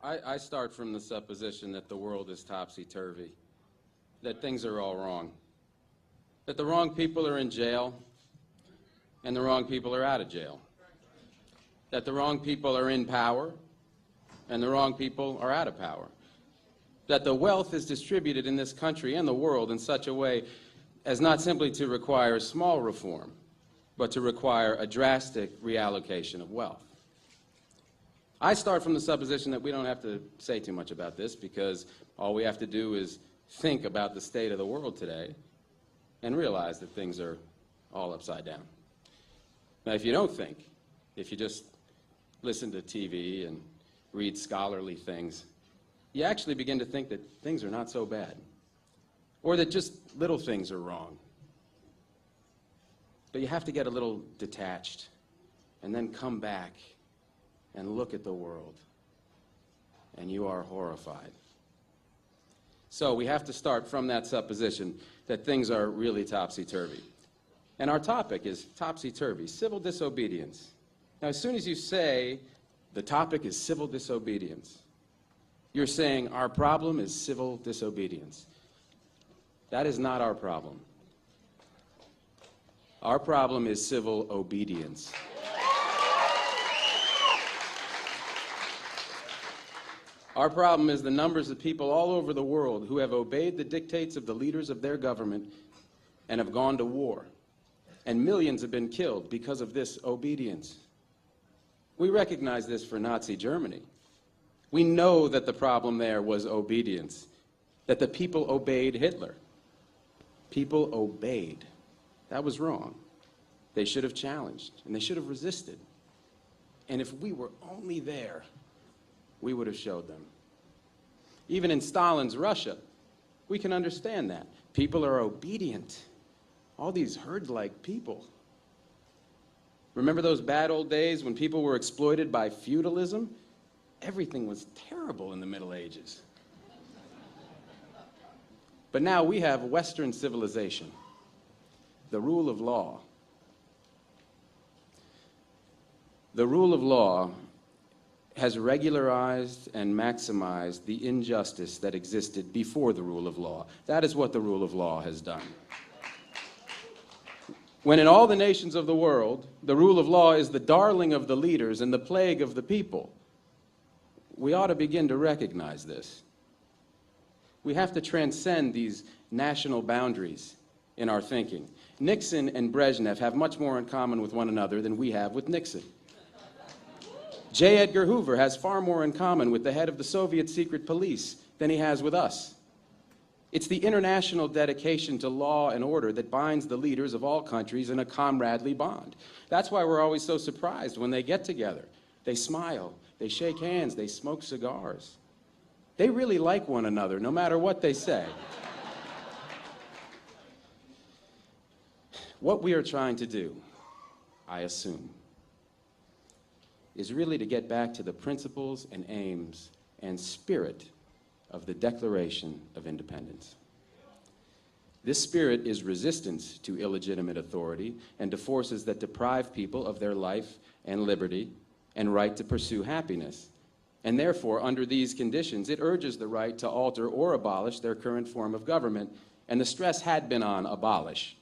I start from the supposition that the world is topsy-turvy, that things are all wrong, that the wrong people are in jail and the wrong people are out of jail, that the wrong people are in power and the wrong people are out of power, that the wealth is distributed in this country and the world in such a way as not simply to require small reform, but to require a drastic reallocation of wealth. I start from the supposition that we don't have to say too much about this because all we have to do is think about the state of the world today and realize that things are all upside down. Now, if you don't think, if you just listen to TV and read scholarly things, you actually begin to think that things are not so bad, or that just little things are wrong. But you have to get a little detached and then come back and look at the world, and you are horrified. So we have to start from that supposition that things are really topsy-turvy. And our topic is topsy-turvy, civil disobedience. Now, as soon as you say the topic is civil disobedience, you're saying our problem is civil disobedience. That is not our problem. Our problem is civil obedience. Our problem is the numbers of people all over the world who have obeyed the dictates of the leaders of their government and have gone to war. And millions have been killed because of this obedience. We recognize this for Nazi Germany. We know that the problem there was obedience, that the people obeyed Hitler. People obeyed. That was wrong. They should have challenged, and they should have resisted. And if we were only there, we would have showed them. Even in Stalin's Russia, we can understand that. People are obedient. All these herd-like people. Remember those bad old days when people were exploited by feudalism? Everything was terrible in the Middle Ages. But now we have Western civilization, the rule of law. The rule of law has regularized and maximized the injustice that existed before the rule of law. That is what the rule of law has done. When in all the nations of the world, the rule of law is the darling of the leaders and the plague of the people, we ought to begin to recognize this. We have to transcend these national boundaries in our thinking. Nixon and Brezhnev have much more in common with one another than we have with Nixon. J. Edgar Hoover has far more in common with the head of the Soviet secret police than he has with us. It's the international dedication to law and order that binds the leaders of all countries in a comradely bond. That's why we're always so surprised when they get together. They smile, they shake hands, they smoke cigars. They really like one another, no matter what they say. What we are trying to do, I assume, is really to get back to the principles and aims and spirit of the Declaration of Independence. This spirit is resistance to illegitimate authority and to forces that deprive people of their life and liberty and right to pursue happiness. And therefore, under these conditions, it urges the right to alter or abolish their current form of government, and the stress had been on abolish.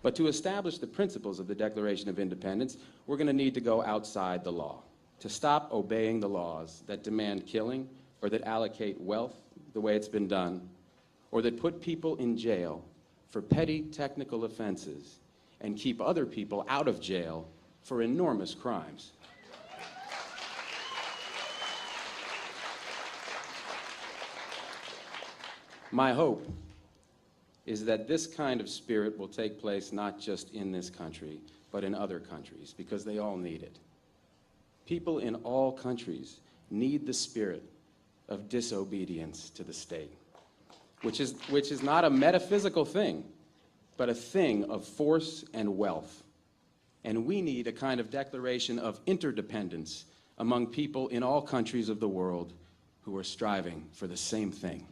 But to establish the principles of the Declaration of Independence, we're going to need to go outside the law, to stop obeying the laws that demand killing or that allocate wealth the way it's been done, or that put people in jail for petty technical offenses and keep other people out of jail for enormous crimes. My hope is that this kind of spirit will take place not just in this country, but in other countries, because they all need it. People in all countries need the spirit of disobedience to the state, which is not a metaphysical thing, but a thing of force and wealth. And we need a kind of declaration of interdependence among people in all countries of the world who are striving for the same thing.